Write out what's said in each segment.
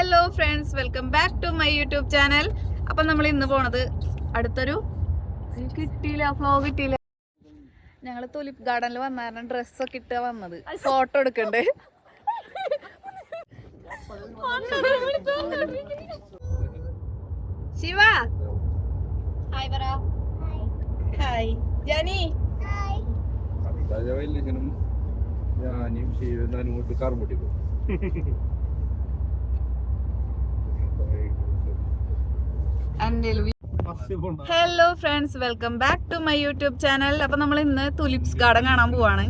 Hello friends, welcome back to my YouTube channel. അപ്പം നമ്മൾ ഇന്ന് പോണത് അടുത്തൊരു വ്ലോഗ് കിട്ടിയില്ല. ഞങ്ങൾ തുലിപ്പ് ഗാർഡനിൽ വന്നായിരുന്നു, ഡ്രസ്സൊക്കെ ഇട്ട് വന്നത്. ഫോട്ടോ എടുക്കണ്ടേ? ശിവ ഹായ് പറ. Hi Jani. Hello friends, welcome back to my YouTube channel. അപ്പൊ നമ്മൾ ഇന്ന് തുലിപ്സ് ഗാർഡൻ കാണാൻ പോവാണ്.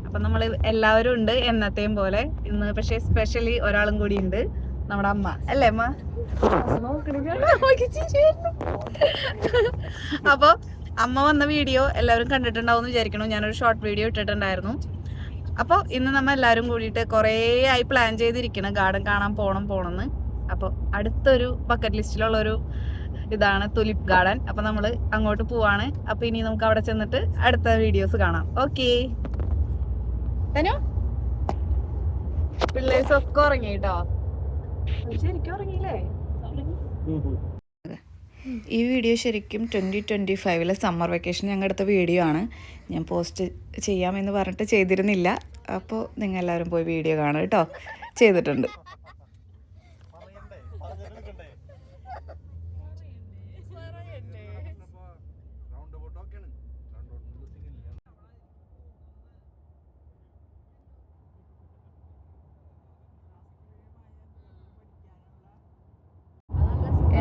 അപ്പൊ നമ്മൾ എല്ലാവരും ഉണ്ട് എന്നത്തെയും പോലെ. ഇന്ന് പക്ഷേ സ്പെഷ്യലി ഒരാളും കൂടി ഉണ്ട്, നമ്മുടെ അമ്മ. അല്ലേ അമ്മ? അപ്പൊ അമ്മ വന്ന വീഡിയോ എല്ലാവരും കണ്ടിട്ടുണ്ടാവും എന്ന് വിചാരിക്കണു. ഞാനൊരു ഷോർട്ട് വീഡിയോ ഇട്ടിട്ടുണ്ടായിരുന്നു. അപ്പോൾ ഇന്ന് നമ്മൾ എല്ലാവരും കൂടിയിട്ട് കുറേ ആയി പ്ലാൻ ചെയ്തിരിക്കണം ഗാർഡൻ കാണാൻ പോണമെന്ന്. അപ്പോൾ അടുത്തൊരു ബക്കറ്റ് ലിസ്റ്റിലുള്ളൊരു ഇതാണ് തുലിപ്പ് ഗാർഡൻ. അപ്പം നമ്മൾ അങ്ങോട്ട് പോവാണ്. അപ്പോൾ ഇനി നമുക്ക് അവിടെ ചെന്നിട്ട് അടുത്ത വീഡിയോസ് കാണാം. ഓക്കെ. തനു പിള്ളേഴ്സൊക്കെ ഉറങ്ങി കേട്ടോ. ശരിക്കും ഉറങ്ങിയില്ലേ? ഈ വീഡിയോ ശരിക്കും 2025 സമ്മർ വെക്കേഷൻ ഞങ്ങൾ എടുത്ത വീഡിയോ ആണ്. ഞാൻ പോസ്റ്റ് ചെയ്യാമെന്ന് പറഞ്ഞിട്ട് ചെയ്തിരുന്നില്ല. അപ്പോൾ നിങ്ങൾ എല്ലാവരും പോയി വീഡിയോ കാണുക കേട്ടോ. ചെയ്തിട്ടുണ്ട്.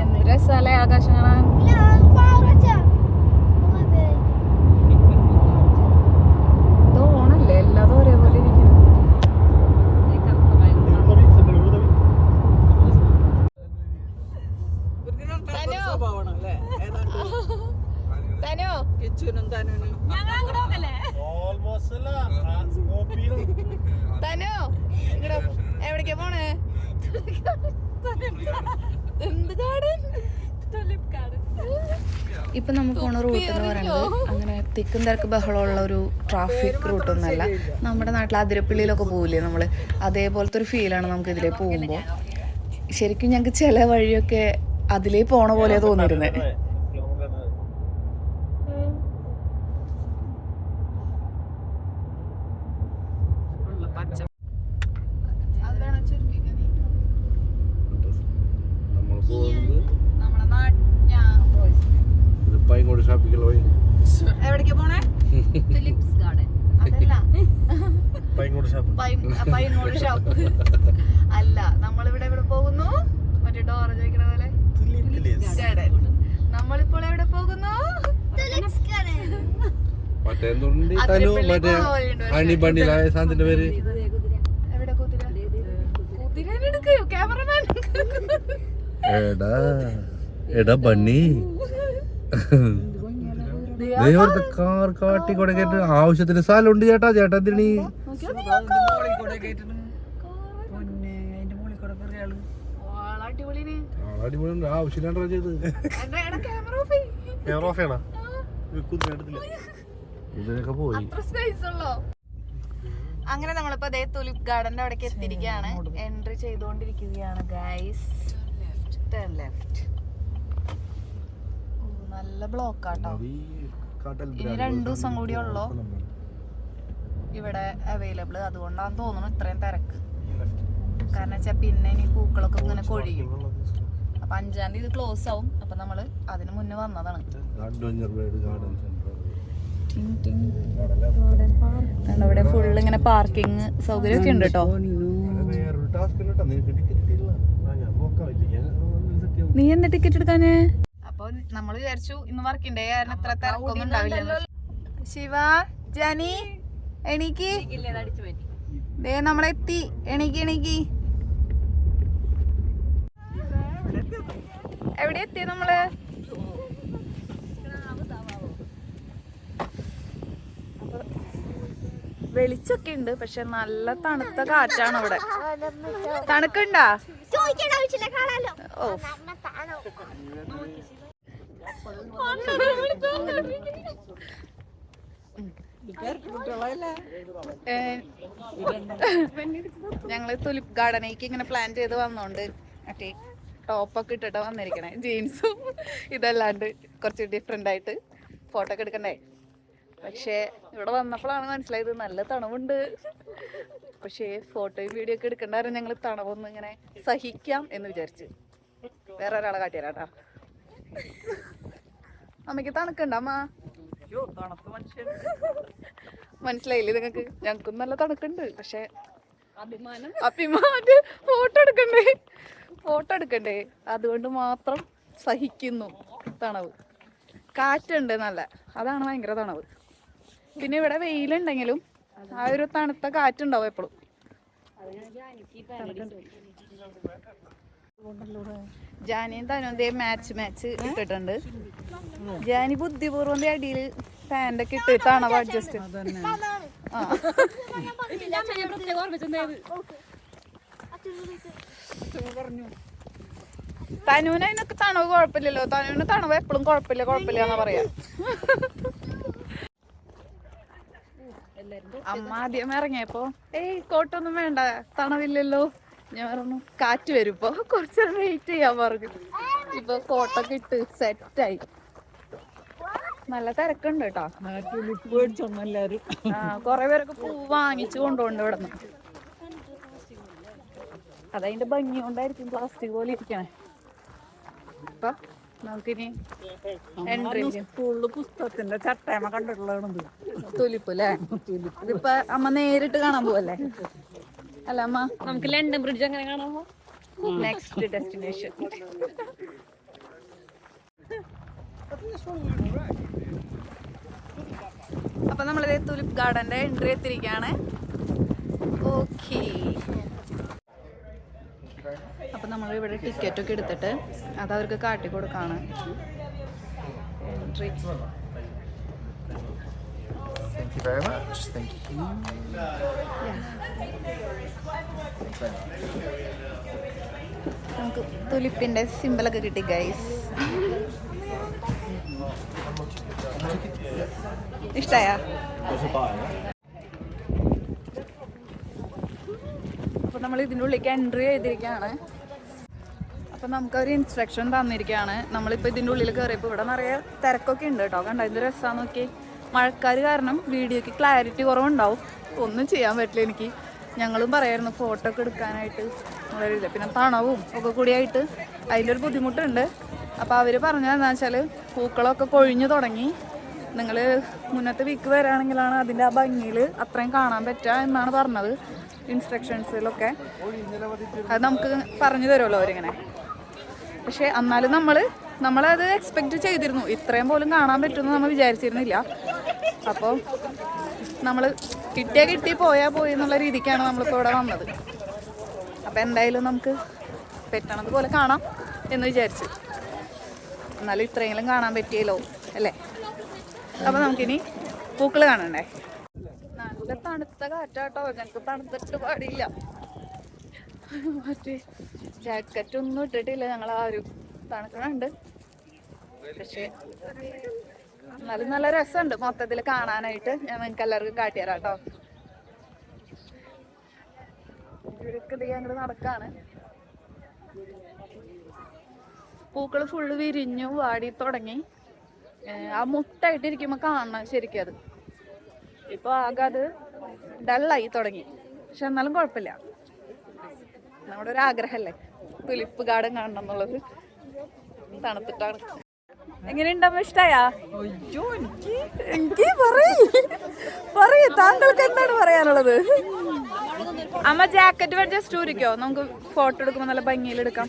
എന്ത് രസമല്ലേ ആകാശം കാണാൻ. ഇത് ഓണല്ലേ, എല്ലാതും ഒരേപോലെ ഇരിക്കണം. എവിടേക്കാ പോണേ? ഇപ്പം നമുക്ക് പോണ റൂട്ട് എന്ന് പറയുന്നത് അങ്ങനെ തിക്കും തിരക്ക് ബഹളമുള്ള ഒരു ട്രാഫിക് റൂട്ടൊന്നുമല്ല. നമ്മുടെ നാട്ടിൽ അതിരപ്പള്ളിയിലൊക്കെ പോകില്ലേ നമ്മൾ, അതേപോലത്തെ ഒരു ഫീലാണ് നമുക്ക് ഇതിലേ പോകുമ്പോൾ. ശരിക്കും ഞങ്ങൾക്ക് ചില വഴിയൊക്കെ അതിലേ പോണ പോലെ തോന്നിയിരുന്നത്. എവിടേക്കാ പോണേ? തുലിപ്സ് ഗാർഡൻ അതല്ല, പൈങ്ങോട് ഷോപ്പ് അല്ല. നമ്മളിവിടെ എവിടെ പോകുന്നു? മറ്റേ ഡോറ ചോദിക്കണ പോലെ ഗാർഡൻ. നമ്മളിപ്പോൾ എവിടെ പോകുന്നു? എവിടെ കുതിര? ക്യാമറമാൻ ബണ്ണി കാർ കാട്ടി കൊട കേട്ട് ആവശ്യത്തിന് സ്ഥലമുണ്ട് ചേട്ടാ. ചേട്ടാ എന്തിനീ അടിപൊളി ആവശ്യമില്ലാണ്ടാ ചെയ്ത്. ഇതിനൊക്കെ പോയി. അങ്ങനെ നമ്മളിപ്പോ അതേ തുലിപ്പ് ഗാർഡന്റെ അവിടേക്ക് എത്തിയിരിക്കുകയാണ്. എൻട്രി ചെയ്തുകൊണ്ടിരിക്കുകയാണ് ഗൈസ്. Turn left. നല്ല ബ്ലോക്ക് ആട്ടോ. ഇനി 2 ദിവസം കൂടി ഉള്ളൂ ഇവിടെ അവൈലബിൾ. അതുകൊണ്ടാന്ന് തോന്നുന്നു ഇത്രയും തിരക്ക്. കാരണം വെച്ചാൽ പിന്നെ ഇനി പൂക്കളൊക്കെ ഇങ്ങനെ കൊഴിയും. അപ്പൊ 5-ാം തീയതി ക്ലോസ് ആവും. അപ്പൊ നമ്മള് അതിന് മുന്നേ വന്നതാണ്. ഇവിടെ ഫുള്ള് ഇങ്ങനെ പാർക്കിംഗ് സൗകര്യമൊക്കെ ഉണ്ട് കേട്ടോ. നീ എന്താ ടിക്കറ്റ് എടുക്കാന്? അപ്പൊ നമ്മൾ വിചാരിച്ചു ഇന്ന് വർക്കിംഗ് ഡേ കാരണം ഇത്ര തിരക്കൊന്നും ഉണ്ടാവില്ല. ശിവ, ജാനി എണീക്ക്. ദേ നമ്മളെത്തി. എണീക്ക്. എവിടെ എത്തി നമ്മള്? വെളിച്ചൊക്കെ ഉണ്ട്, പക്ഷെ നല്ല തണുത്ത കാറ്റാണ് ഇവിടെ. തണുക്കുണ്ടാ? ഓ, ഞങ്ങള് തുലിപ്പ് ഗാർഡനേക്ക് ഇങ്ങനെ പ്ലാൻ ചെയ്ത് വന്നോണ്ട് മറ്റേ ടോപ്പൊക്കെ ഇട്ടിട്ട് വന്നിരിക്കണേ, ജീൻസും ഇതല്ലാണ്ട് കുറച്ച് ഡിഫറെൻ്റ് ആയിട്ട് ഫോട്ടോ ഒക്കെ എടുക്കണ്ടേ. പക്ഷേ ഇവിടെ വന്നപ്പോഴാണ് മനസ്സിലായത് നല്ല തണുവുണ്ട്. പക്ഷേ ഫോട്ടോയും വീഡിയോ ഒക്കെ എടുക്കണ്ടായിരുന്നു. ഞങ്ങൾ തണുവൊന്നും ഇങ്ങനെ സഹിക്കാം എന്ന് വിചാരിച്ച് വേറെ ഒരാളെ കാട്ടിയാലാട്ടാ. അമ്മയ്ക്ക് തണുക്കണ്ട അമ്മ? മനസ്സിലായില്ലേ നിങ്ങൾക്ക്? ഞങ്ങൾക്കും നല്ല തണുക്കുണ്ട്. പക്ഷെ അഭിമാനം ഫോട്ടോ എടുക്കണ്ടേ അതുകൊണ്ട് മാത്രം സഹിക്കുന്നു തണവ്. കാറ്റുണ്ട് നല്ല, അതാണ് ഭയങ്കര തണവ്. പിന്നെ ഇവിടെ വെയിലുണ്ടെങ്കിലും ആ ഒരു തണുത്ത കാറ്റുണ്ടാവും എപ്പോഴും. ജാനിയും തനുന്തേ മാച്ച് ഇട്ടിട്ടുണ്ട്. ജാനി ബുദ്ധിപൂർവ്വം അടിയില് പാൻ്റൊക്കെ ഇട്ട് തണവ് അഡ്ജസ്റ്റ്. തനുവിന് അതിനൊക്കെ തണവ് കുഴപ്പമില്ലല്ലോ. തനുവിന് തണവ് എപ്പോഴും കുഴപ്പമില്ല എന്നാ പറയാ. അമ്മ ആദ്യം ഇറങ്ങിയപ്പോ കോട്ടൊന്നും വേണ്ട, തണവില്ലല്ലോ. ഞാൻ പറഞ്ഞു കാറ്റ് വരും, ഇപ്പൊ കുറച്ച് വെയിറ്റ് ചെയ്യാൻ പറഞ്ഞു. ഇപ്പൊ കോട്ടൊക്കെ ഇട്ട് സെറ്റായി. നല്ല തിരക്കുണ്ട് കേട്ടോ. കൊറേ പേരൊക്കെ പൂ വാങ്ങിച്ചു കൊണ്ടുപോണ്ട് ഇവിടെ നിന്ന്. അതതിന്റെ ഭംഗി കൊണ്ടായിരിക്കും പ്ലാസ്റ്റിക് പോലെ ഇരിക്കണേ. അപ്പൊ നമുക്കിനി സ്കൂളില് പുസ്തകത്തിന്റെ ചട്ടയമ കണ്ടിട്ടുള്ളത് തുലിപ്പ് അല്ലേ? ഇതിപ്പോ അമ്മ നേരിട്ട് കാണാൻ പോവല്ലേ അല്ല അമ്മ? നമുക്ക് ലണ്ടൻ ബ്രിഡ്ജ് അങ്ങനെ കാണാമോ? Next destination. അപ്പൊ നമ്മളിത് തുലിപ്പ് ഗാർഡന്റെ എൻട്രി എത്തിയിരിക്കുകയാണ്. ഓക്കേ, അപ്പൊ നമ്മൾ ഇവിടെ ടിക്കറ്റ് ഒക്കെ എടുത്തിട്ട് അത് അവർക്ക് കാട്ടി കൊടുക്കാണ്. Entry. Thank you very much. Thank you. നമുക്ക് തുലിപ്പിന്റെ സിമ്പിളൊക്കെ കിട്ടി ഗൈസ്. ഇഷ്ടായ? അപ്പൊ നമ്മൾ ഇതിൻ്റെ ഉള്ളിലേക്ക് എൻട്രി ചെയ്തിരിക്കുകയാണ്. അപ്പൊ നമുക്കൊരു ഇൻസ്ട്രക്ഷൻ തന്നിരിക്കുകയാണ്. നമ്മളിപ്പോ ഇതിൻ്റെ ഉള്ളിൽ കയറിയപ്പോൾ ഇവിടെ നിറയെ തിരക്കൊക്കെ ഉണ്ട് കേട്ടോ. കണ്ടോ എന്ത് രസമാണെന്ന് നോക്കി. മഴക്കാർ കാരണം വീഡിയോക്ക് ക്ലാരിറ്റി കുറവുണ്ടാവും. ഒന്നും ചെയ്യാൻ പറ്റില്ല എനിക്ക്. ഞങ്ങളും പറയായിരുന്നു ഫോട്ടോ ഒക്കെ എടുക്കാനായിട്ട് വരില്ല. പിന്നെ തണവും ഒക്കെ കൂടിയായിട്ട് അതിൻ്റെ ഒരു ബുദ്ധിമുട്ടുണ്ട്. അപ്പോൾ അവർ പറഞ്ഞതെന്താ വെച്ചാൽ പൂക്കളൊക്കെ കൊഴിഞ്ഞു തുടങ്ങി. നിങ്ങൾ മുന്നത്തെ വീക്ക് വരാണെങ്കിലാണ് അതിൻ്റെ ആ ഭംഗിയിൽ അത്രയും കാണാൻ പറ്റുക എന്നാണ് പറഞ്ഞത് ഇൻസ്ട്രക്ഷൻസിലൊക്കെ. അത് നമുക്ക് പറഞ്ഞു തരുമല്ലോ അവരിങ്ങനെ. പക്ഷേ എന്നാലും നമ്മളത് എക്സ്പെക്റ്റ് ചെയ്തിരുന്നു. ഇത്രയും പോലും കാണാൻ പറ്റുമെന്ന് നമ്മൾ വിചാരിച്ചിരുന്നില്ല. അപ്പോൾ നമ്മൾ കിട്ടി പോയി എന്നുള്ള രീതിക്കാണ് നമ്മളിപ്പോൾ ഇവിടെ വന്നത്. അപ്പോൾ എന്തായാലും നമുക്ക് പറ്റണത് പോലെ കാണാം എന്ന് വിചാരിച്ചു. എന്നാലും ഇത്രയെങ്കിലും കാണാൻ പറ്റിയല്ലോ അല്ലേ? അപ്പോൾ നമുക്കിനി പൂക്കൾ കാണണ്ടേ? നല്ല തണുത്ത കാറ്റാട്ടോ. ഞങ്ങൾക്ക് തണുത്തിട്ട് പാടില്ല. മറ്റേ ജാക്കറ്റൊന്നും ഇട്ടിട്ടില്ല ഞങ്ങൾ. ആ ഒരു തണുക്കണുണ്ട്. പക്ഷേ എന്നാലും നല്ല രസമുണ്ട് മൊത്തത്തിൽ കാണാനായിട്ട്. ഞാൻ നിങ്ങൾക്ക് എല്ലാവർക്കും കാട്ടിത്തരാം കേട്ടോ. ഇവരൊക്കെ അങ്ങോട്ട് നടക്കാണ്. പൂക്കൾ ഫുള്ള് വിരിഞ്ഞു വാടി തുടങ്ങി. ആ മുട്ടായിട്ടിരിക്കുമ്പോൾ കാണണം ശരിക്കും. അത് ഇപ്പോൾ ആകെ അത് ഡള്ളായി തുടങ്ങി. പക്ഷെ എന്നാലും കുഴപ്പമില്ല. നമ്മുടെ ഒരു ആഗ്രഹമല്ലേ തുലിപ്പ് ഗാർഡൻ കാണണം എന്നുള്ളത്. തണുത്തിട്ടാണ്. എങ്ങനെയുണ്ടാവുമ്പോ ഇഷ്ടായാ? എനിക്ക് പറയൂ താങ്കൾക്ക് എന്താണ് പറയാനുള്ളത്? അമ്മ ജാക്കറ്റ് ജസ്റ്റ് ഊരിക്കോ, നമുക്ക് ഫോട്ടോ എടുക്കുമ്പോ നല്ല ഭംഗിയിൽ എടുക്കാം.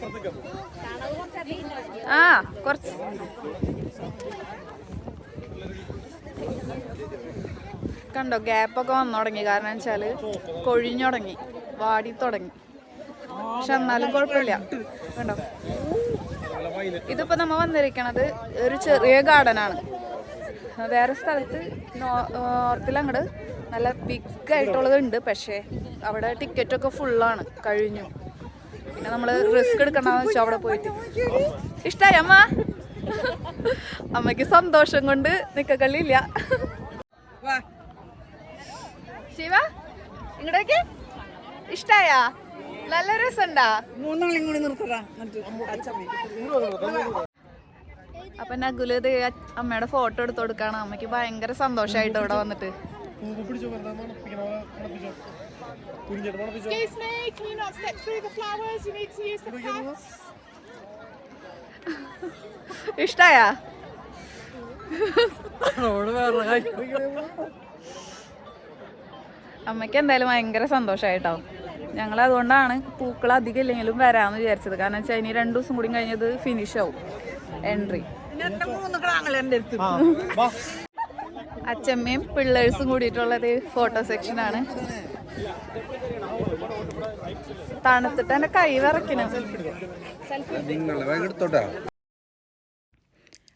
ആ കുറച്ച് കണ്ടോ ഗ്യാപ്പൊക്കെ വന്നു തുടങ്ങി. കാരണം വെച്ചാല് കൊഴിഞ്ഞു തുടങ്ങി, വാടി തുടങ്ങി. പക്ഷെ എന്നാലും കുഴപ്പമില്ല. കണ്ടോ, ഇതിപ്പോ നമ്മ വന്നിരിക്കണത് ഒരു ചെറിയ ഗാർഡനാണ്. വേറെ സ്ഥലത്ത് നോർത്തിൽ അങ്ങോട്ട് നല്ല ബിഗ് ആയിട്ടുള്ളത് ഉണ്ട്. പക്ഷേ അവിടെ ടിക്കറ്റൊക്കെ ഫുള്ളാണ്, കഴിഞ്ഞു. പിന്നെ നമ്മള് റിസ്ക് എടുക്കണമെന്ന് വെച്ചാൽ അവിടെ പോയിട്ട്. ഇഷ്ടായി അമ്മ? അമ്മയ്ക്ക് സന്തോഷം കൊണ്ട് നിക്കക്കള്ളിയില്ല. ശിവ ഇങ്ങടേക്ക് ഇഷ്ടായാ? നല്ല രസണ്ടാ? മൂന്നാളെയും കൂടി നിർത്തതാ. അപ്പൊ നഗുല് ഇത് അമ്മയുടെ ഫോട്ടോ എടുത്ത് കൊടുക്കാണ്. അമ്മയ്ക്ക് ഭയങ്കര സന്തോഷായിട്ട് ഇവിടെ വന്നിട്ട്. ഇഷ്ടായാ? അമ്മയ്ക്ക് എന്തായാലും ഭയങ്കര സന്തോഷായിട്ടോ. ഞങ്ങൾ അതുകൊണ്ടാണ് പൂക്കൾ അധികം ഇല്ലെങ്കിലും വരാമെന്ന് വിചാരിച്ചത്. കാരണം വെച്ചാൽ ഇനി 2 ദിവസം കൂടി കഴിഞ്ഞത് ഫിനിഷ് ആവും എൻട്രി. അച്ഛമ്മയും പിള്ളേഴ്സും കൂടിയിട്ടുള്ളത് ഫോട്ടോ സെക്ഷനാണ്. തണുത്തിട്ട് എന്റെ കൈ വിറയ്ക്കണം.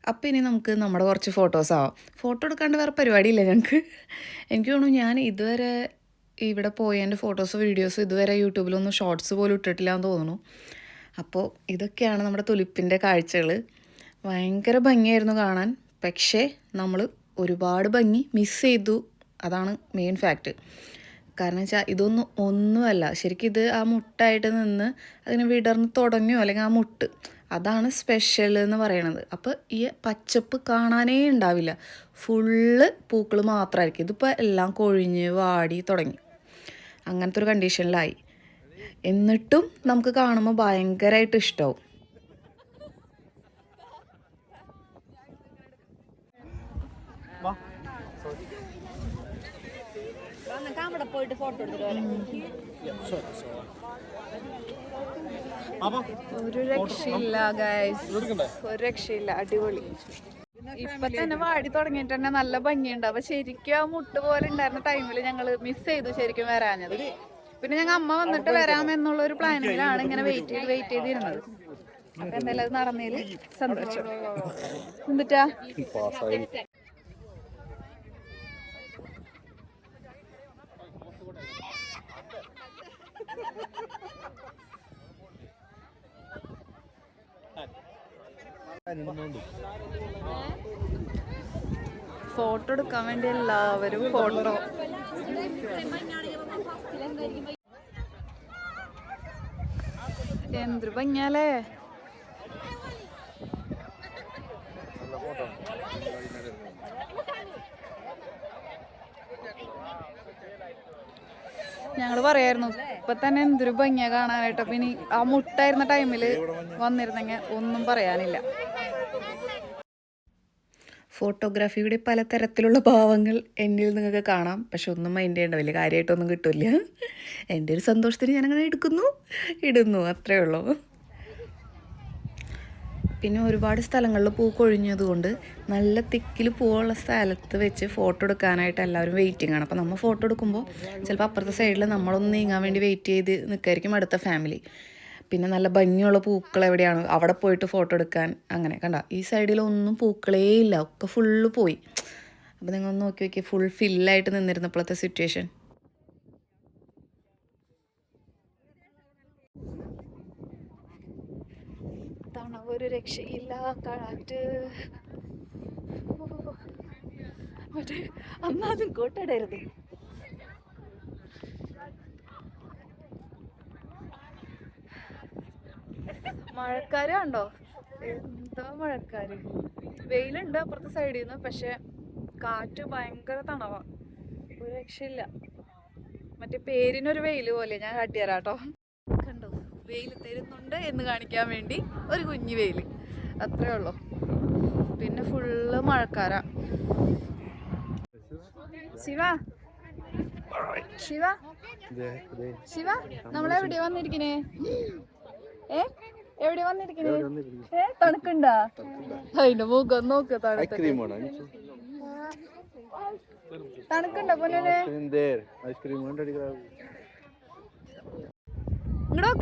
അപ്പം ഇനി നമുക്ക് നമ്മുടെ കുറച്ച് ഫോട്ടോസ് ആവാം. ഫോട്ടോ എടുക്കാണ്ട് വേറെ പരിപാടിയില്ല ഞങ്ങൾക്ക്. എനിക്ക് തോന്നുന്നു ഞാൻ ഇതുവരെ ഇവിടെ പോയതിൻ്റെ ഫോട്ടോസോ വീഡിയോസോ ഇതുവരെ യൂട്യൂബിലൊന്നും ഷോർട്സ് പോലും ഇട്ടിട്ടില്ല എന്ന് തോന്നുന്നു. അപ്പോൾ ഇതൊക്കെയാണ് നമ്മുടെ തുലിപ്പിൻ്റെ കാഴ്ചകൾ. ഭയങ്കര ഭംഗിയായിരുന്നു കാണാൻ. പക്ഷേ നമ്മൾ ഒരുപാട് ഭംഗി മിസ് ചെയ്തു. അതാണ് മെയിൻ ഫാക്റ്റ്. കാരണം വെച്ചാൽ ഇതൊന്നും ഒന്നുമല്ല. ശരിക്കും ഇത് ആ മുട്ടായിട്ട് നിന്ന് അതിനെ വിടർന്ന് തുടങ്ങിയോ അല്ലെങ്കിൽ ആ മുട്ട് അതാണ് സ്പെഷ്യൽ എന്ന് പറയണത്. അപ്പോൾ ഈ പച്ചപ്പ് കാണാനേ ഉണ്ടാവില്ല. ഫുള്ള് പൂക്കൾ മാത്രമായിരിക്കും. ഇതിപ്പോൾ എല്ലാം കൊഴിഞ്ഞ് വാടി തുടങ്ങി. അങ്ങനത്തെ ഒരു കണ്ടീഷനിലായി. എന്നിട്ടും നമുക്ക് കാണുമ്പോൾ ഭയങ്കരമായിട്ട് ഇഷ്ടമാവും. പോയിട്ട് ഫോട്ടോ ഒരു രക്ഷയില്ല ഗൈസ്, ഒരു രക്ഷയില്ല. അടിപൊളി. ഇപ്പൊ തന്നെ വാടി തുടങ്ങിയിട്ട് തന്നെ നല്ല ഭംഗിയുണ്ട്. അപ്പൊ ശരിക്കും ആ മുട്ട് പോലെ ഉണ്ടായിരുന്ന ടൈമിൽ ഞങ്ങൾ മിസ് ചെയ്തു ശരിക്കും വരാഞ്ഞത്. പിന്നെ ഞങ്ങൾ അമ്മ വന്നിട്ട് വരാമെന്നുള്ള ഒരു പ്ലാനിങ്ങിലാണ് ഇങ്ങനെ വെയിറ്റ് ചെയ്തിരുന്നത്. അപ്പൊ എന്തായാലും അത് നടന്നതിൽ സന്തോഷം. എന്നിട്ടാ ഫോട്ടോ എടുക്കാൻ വേണ്ടി എല്ലാവരും ഫോട്ടോ. എന്തൊരു ഭംഗിയാലേ. ഞങ്ങൾ പറയായിരുന്നു ഇപ്പൊ തന്നെ എന്തൊരു ഭംഗിയാ കാണാനായിട്ട്. അപ്പൊ ഇനി ആ മുട്ടായിരുന്ന ടൈമില് വന്നിരുന്നെങ്കിൽ ഒന്നും പറയാനില്ല. ഫോട്ടോഗ്രാഫിയുടെ പലതരത്തിലുള്ള ഭാവങ്ങൾ എന്നിൽ നിങ്ങൾക്ക് കാണാം. പക്ഷെ ഒന്നും മൈൻഡ് ചെയ്യേണ്ട, വലിയ കാര്യമായിട്ടൊന്നും കിട്ടില്ല. എൻ്റെ ഒരു സന്തോഷത്തിന് ഞാനങ്ങനെ ഇടുന്നു അത്രേ ഉള്ളൂ. പിന്നെ ഒരുപാട് സ്ഥലങ്ങളിൽ പൂ കൊഴിഞ്ഞതുകൊണ്ട് നല്ല തിക്കിൽ പൂവുള്ള സ്ഥലത്ത് വെച്ച് ഫോട്ടോ എടുക്കാനായിട്ട് എല്ലാവരും വെയിറ്റിംഗ് ആണ്. അപ്പോൾ നമ്മൾ ഫോട്ടോ എടുക്കുമ്പോൾ ചിലപ്പോൾ അപ്പുറത്തെ സൈഡിൽ നമ്മളൊന്ന് നീങ്ങാൻ വേണ്ടി വെയിറ്റ് ചെയ്ത് നിൽക്കായിരിക്കും അടുത്ത ഫാമിലി. പിന്നെ നല്ല ഭംഗിയുള്ള പൂക്കൾ എവിടെയാണ് അവിടെ പോയിട്ട് ഫോട്ടോ എടുക്കാൻ. അങ്ങനെ കണ്ട ഈ സൈഡിലൊന്നും പൂക്കളേ ഇല്ല, ഒക്കെ ഫുള്ള് പോയി. അപ്പോൾ നിങ്ങൾ ഒന്ന് നോക്കി ഫുൾ ഫില്ലായിട്ട് നിന്നിരുന്നപ്പോഴത്തെ സിറ്റുവേഷൻ. ഒരു രക്ഷയില്ല. കാറ്റ് മറ്റേ അമ്മ അതും കോട്ടടരുത്. മഴക്കാര് കണ്ടോ, എന്താ മഴക്കാര്. വെയിലുണ്ട് അപ്പുറത്തെ സൈഡിൽ നിന്ന്, പക്ഷെ കാറ്റ് ഭയങ്കര തണവാ. ഒരു രക്ഷയില്ല. മറ്റേ പേരിനൊരു വെയില് പോലെ. ഞാൻ കാട്ടിത്തരാട്ടോ. കണ്ടോ, വെയിൽ തരുന്നുണ്ട് എന്ന് കാണിക്കാൻ വേണ്ടി ഒരു കുഞ്ഞു വെയിൽ, അത്രേ ഉള്ളൂ. പിന്നെ ഫുള്ള് മഴക്കാരാ. ശിവ ശിവ ശിവ നമ്മളെവിടെയാ വന്നിരിക്കണേ? എവിടെയാ വന്നിരിക്കണേ? തണുക്കുണ്ടാ? അതിന്റെ മുഖം നോക്ക്. തണുക്കുണ്ടോ പോലെ? ഇങ്ങോട്ട്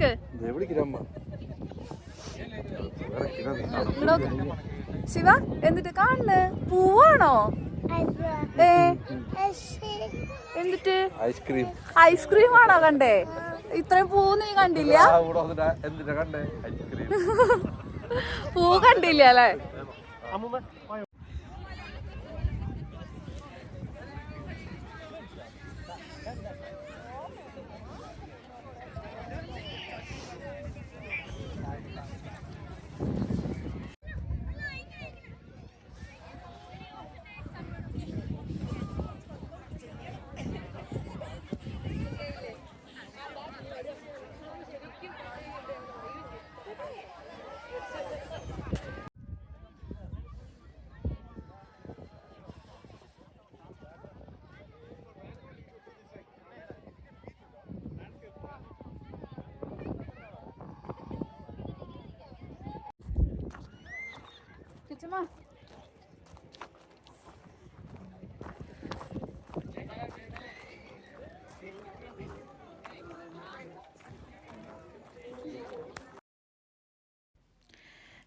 ശിവ, എന്നിട്ട് കാണുന്നു പൂവാണോ? എന്നിട്ട് ഐസ്ക്രീം ആണോ കണ്ടേ? ഇത്രയും പൂ നീ കണ്ടില്ല? പൂ കണ്ടില്ല അല്ലേ?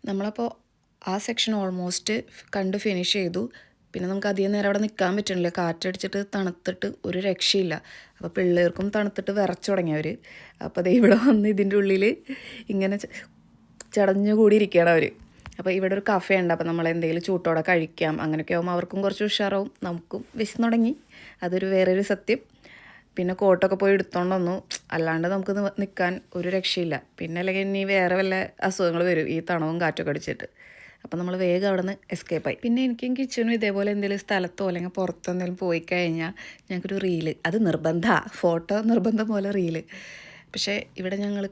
നമ്മളപ്പോൾ ആ സെക്ഷൻ ഓൾമോസ്റ്റ് കണ്ട് ഫിനിഷ് ചെയ്തു. പിന്നെ നമുക്ക് അധികം നേരം അവിടെ നിൽക്കാൻ പറ്റണില്ല, കാറ്റടിച്ചിട്ട് തണുത്തിട്ട് ഒരു രക്ഷയില്ല. അപ്പോൾ പിള്ളേർക്കും തണുത്തിട്ട് വിറച്ചു തുടങ്ങിയവർ. അപ്പോൾ ദേ ഇവിടെ വന്ന് ഇതിൻ്റെ ഉള്ളിൽ ഇങ്ങനെ ചടഞ്ഞുകൂടി ഇരിക്കുകയാണ് അവർ. അപ്പോൾ ഇവിടെ ഒരു കഫേ ഉണ്ട്, അപ്പോൾ നമ്മൾ എന്തെങ്കിലും ചൂട്ടോടെ കഴിക്കാം. അങ്ങനെയൊക്കെ ആകുമ്പോൾ അവർക്കും കുറച്ച് ഉഷാറാവും, നമുക്കും വിശന്ന് തുടങ്ങി. അതൊരു വേറൊരു സത്യം. പിന്നെ കോട്ടൊക്കെ പോയി എടുത്തോണ്ട് വന്നു, അല്ലാണ്ട് നമുക്ക് നിൽക്കാൻ ഒരു രക്ഷയില്ല. പിന്നെ അല്ലെങ്കിൽ ഇനി വേറെ വല്ല അസുഖങ്ങൾ വരും ഈ തണവും കാറ്റൊക്കെ അടിച്ചിട്ട്. അപ്പോൾ നമ്മൾ വേഗം അവിടെ നിന്ന് എസ്കേപ്പായി. പിന്നെ എനിക്കും കിച്ചനും ഇതേപോലെ എന്തെങ്കിലും സ്ഥലത്തോ അല്ലെങ്കിൽ പുറത്തോ എന്തെങ്കിലും പോയി കഴിഞ്ഞാൽ ഞങ്ങൾക്കൊരു റീല്, അത് നിർബന്ധമാണ്, ഫോട്ടോ നിർബന്ധം പോലെ റീല്. പക്ഷേ ഇവിടെ ഞങ്ങൾ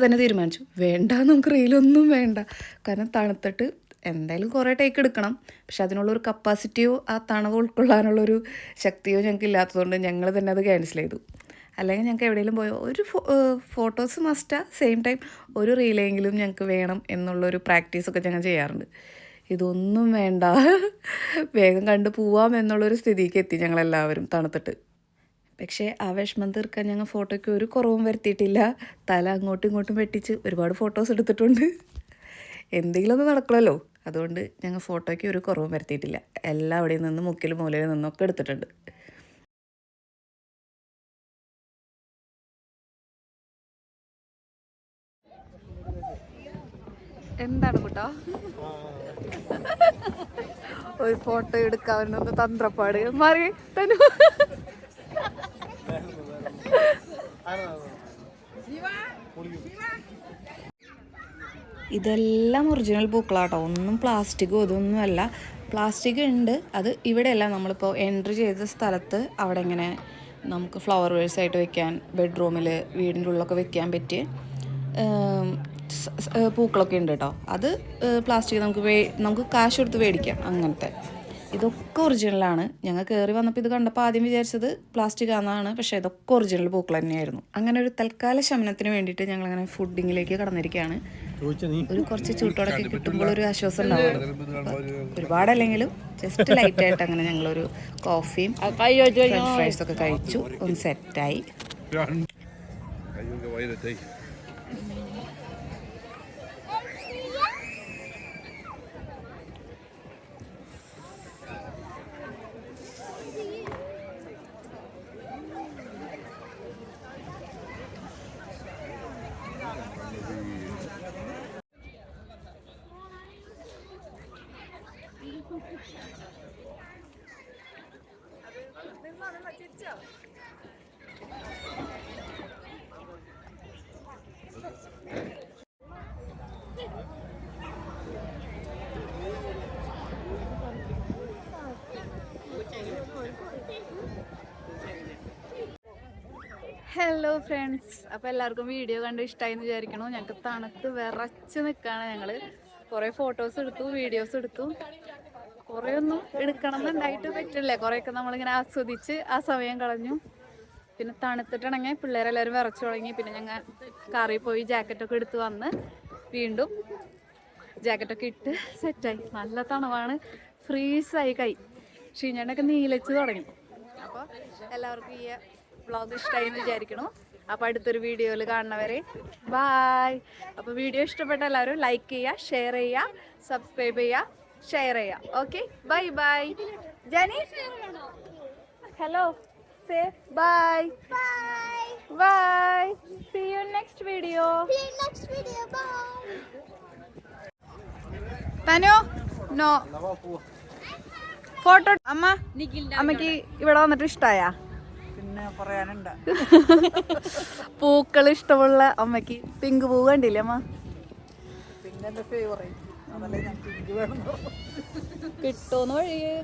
തന്നെ തീരുമാനിച്ചു, വേണ്ട നമുക്ക് റീലൊന്നും വേണ്ട. കാരണം തണുത്തിട്ട് എന്തായാലും കുറേ ടേക്ക് എടുക്കണം, പക്ഷെ അതിനുള്ളൊരു കപ്പാസിറ്റിയോ ആ തണവ് ഉൾക്കൊള്ളാനുള്ളൊരു ശക്തിയോ ഞങ്ങൾക്ക് ഇല്ലാത്തതുകൊണ്ട് ഞങ്ങൾ തന്നെ അത് ക്യാൻസൽ ചെയ്തു. അല്ലെങ്കിൽ ഞങ്ങൾക്ക് എവിടെയെങ്കിലും പോയോ ഒരു ഫോട്ടോസ് മസ്റ്റാണ്, സെയിം ടൈം ഒരു റീലെങ്കിലും ഞങ്ങൾക്ക് വേണം എന്നുള്ളൊരു പ്രാക്ടീസൊക്കെ ഞങ്ങൾ ചെയ്യാറുണ്ട്. ഇതൊന്നും വേണ്ട, വേഗം കണ്ടു പോവാം എന്നുള്ളൊരു സ്ഥിതിക്ക് എത്തി ഞങ്ങളെല്ലാവരും തണുത്തിട്ട്. പക്ഷേ ആ വിഷമം തീർക്കാൻ ഞങ്ങൾ ഫോട്ടോയ്ക്ക് ഒരു കുറവും വരുത്തിയിട്ടില്ല. തല അങ്ങോട്ടും ഇങ്ങോട്ടും വെട്ടിച്ച് ഒരുപാട് ഫോട്ടോസ് എടുത്തിട്ടുണ്ട്. എന്തെങ്കിലും ഒന്ന് നടക്കണമല്ലോ, അതുകൊണ്ട് ഞങ്ങൾ ഫോട്ടോയ്ക്ക് ഒരു കുറവും വരുത്തിയിട്ടില്ല. എല്ലാം അവിടെ നിന്ന് മുക്കിലും മൂലയിൽ നിന്നൊക്കെ എടുത്തിട്ടുണ്ട്. എന്താണ് കൂട്ടോ ഒരു ഫോട്ടോ എടുക്കാവുന്ന തന്ത്രപ്പാട് മാറി തനു. ഇതെല്ലാം ഒറിജിനൽ പൂക്കളാട്ടോ, ഒന്നും പ്ലാസ്റ്റിക്കോ ഇതൊന്നുമല്ല. പ്ലാസ്റ്റിക് ഉണ്ട്, അത് ഇവിടെയല്ല. നമ്മളിപ്പോൾ എൻട്രി ചെയ്ത സ്ഥലത്ത് അവിടെ ഇങ്ങനെ നമുക്ക് ഫ്ലവർ വേഴ്സായിട്ട് വെക്കാൻ, ബെഡ്റൂമിൽ വീടിൻ്റെ ഉള്ളിലൊക്കെ വെക്കാൻ പറ്റിയ പൂക്കളൊക്കെ ഉണ്ട് കേട്ടോ. അത് പ്ലാസ്റ്റിക് നമുക്ക് കാശ് കൊടുത്ത് മേടിക്കാം അങ്ങനത്തെ. ഇതൊക്കെ ഒറിജിനലാണ്. ഞങ്ങൾ കയറി വന്നപ്പോൾ ഇത് കണ്ടപ്പോൾ ആദ്യം വിചാരിച്ചത് പ്ലാസ്റ്റിക് ആണെന്നാണ്, പക്ഷേ ഇതൊക്കെ ഒറിജിനൽ പൂക്കൾ തന്നെയായിരുന്നു. അങ്ങനെ ഒരു തൽക്കാല ശമനത്തിന് വേണ്ടിയിട്ട് ഞങ്ങളങ്ങനെ ഫുഡിങ്ങിലേക്ക് കടന്നിരിക്കുകയാണ്. ഒരു കുറച്ച് ചൂട്ടോടൊക്കെ കിട്ടുമ്പോൾ ഒരു ആശ്വാസം ഉണ്ടാവുമല്ലോ. ഒരുപാടല്ലെങ്കിലും ജസ്റ്റ് ലൈറ്റായിട്ട് അങ്ങനെ ഞങ്ങളൊരു കോഫിയും ഫ്രഞ്ച് ഫ്രൈസൊക്കെ കഴിച്ചു, ഒന്ന് സെറ്റായി. ഹലോ ഫ്രണ്ട്സ്, അപ്പോൾ എല്ലാവർക്കും വീഡിയോ കണ്ട് ഇഷ്ടമായി എന്ന് വിചാരിക്കണു. ഞങ്ങൾക്ക് തണുത്ത് വിറച്ച് നിൽക്കുകയാണ്. ഞങ്ങൾ കുറേ ഫോട്ടോസ് എടുത്തു, വീഡിയോസ് എടുത്തു. കുറേ ഒന്നും എടുക്കണം എന്നുണ്ടായിട്ട് പറ്റില്ലേ, കുറേയൊക്കെ നമ്മളിങ്ങനെ ആസ്വദിച്ച് ആ സമയം കളഞ്ഞു. പിന്നെ തണുത്തിട്ടുണ്ടെങ്കിൽ പിള്ളേരെല്ലാവരും വിറച്ചു തുടങ്ങി. പിന്നെ ഞങ്ങൾ കാറിൽ പോയി ജാക്കറ്റൊക്കെ എടുത്ത് വന്ന് വീണ്ടും ജാക്കറ്റൊക്കെ ഇട്ട് സെറ്റായി. നല്ല തണവാണ്, ഫ്രീസായി കൈ, ക്ഷീഞ്ഞൊക്കെ നീലച്ച് തുടങ്ങി. അപ്പോൾ എല്ലാവർക്കും ഈ വ്ളോഗ് ഇഷ്ടമായി എന്ന് വിചാരിക്കണു. അപ്പോൾ അടുത്തൊരു വീഡിയോയിൽ കാണുന്നവരെ ബായ്. അപ്പോൾ വീഡിയോ ഇഷ്ടപ്പെട്ട എല്ലാവരും ലൈക്ക് ചെയ്യുക, ഷെയർ ചെയ്യുക, സബ്സ്ക്രൈബ് ചെയ്യുക, ഷെയർ ചെയ്യുക. Okay, bye bye. Jani hello, say bye bye. See you next video. Bye. Tanu no photo. അമ്മക്ക് ഇവിടെ വന്നിട്ട് ഇഷ്ടായാ? പിന്നെ പറയാനുണ്ട്. പൂക്കൾ ഇഷ്ടമുള്ള അമ്മക്ക് പിങ്ക് പൂ കണ്ടില്ലേ അമ്മ? പിന്നെ എന്റെ ഫേവറേറ്റ് അതല്ലേ, ഞാൻ പിങ്ക് വേണം.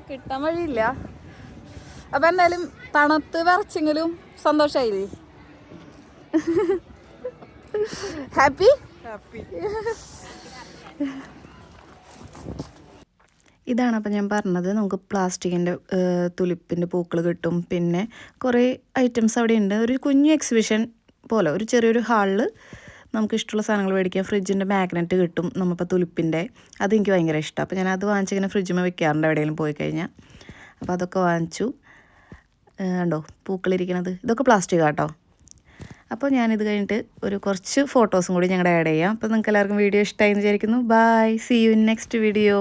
കിട്ടാൻ വഴിയില്ല. അപ്പൊ എന്തായാലും തണുത്ത് വിറച്ചെങ്കിലും സന്തോഷായില്ലേ? ഹാപ്പി. ഇതാണ് അപ്പം ഞാൻ പറഞ്ഞത്, നമുക്ക് പ്ലാസ്റ്റിക്കിൻ്റെ തുലിപ്പിൻ്റെ പൂക്കൾ കിട്ടും. പിന്നെ കുറേ ഐറ്റംസ് അവിടെ ഉണ്ട്. ഒരു കുഞ്ഞു എക്സിബിഷൻ പോലെ ഒരു ചെറിയൊരു ഹാളിൽ നമുക്ക് ഇഷ്ടമുള്ള സാധനങ്ങൾ മേടിക്കാം. ഫ്രിഡ്ജിൻ്റെ മാഗ്നറ്റ് കിട്ടും നമ്മളിപ്പോൾ തുലിപ്പിൻ്റെ, അതെനിക്ക് ഭയങ്കര ഇഷ്ടമാണ്. അപ്പോൾ ഞാനത് വാങ്ങിച്ചിങ്ങനെ ഫ്രിഡ്ജിൽ വെക്കാറുണ്ട് എവിടെയെങ്കിലും പോയി കഴിഞ്ഞാൽ. അപ്പോൾ അതൊക്കെ വാങ്ങിച്ചു. കണ്ടോ പൂക്കളിരിക്കണത്, ഇതൊക്കെ പ്ലാസ്റ്റിക് കേട്ടോ. അപ്പോൾ ഞാനിത് കഴിഞ്ഞിട്ട് ഒരു കുറച്ച് ഫോട്ടോസും കൂടി ഞങ്ങളുടെ ആഡ് ചെയ്യാം. അപ്പോൾ നിങ്ങൾക്ക് എല്ലാവർക്കും വീഡിയോ ഇഷ്ടമായി എന്ന് വിചാരിക്കുന്നു. Bye, see you in next video.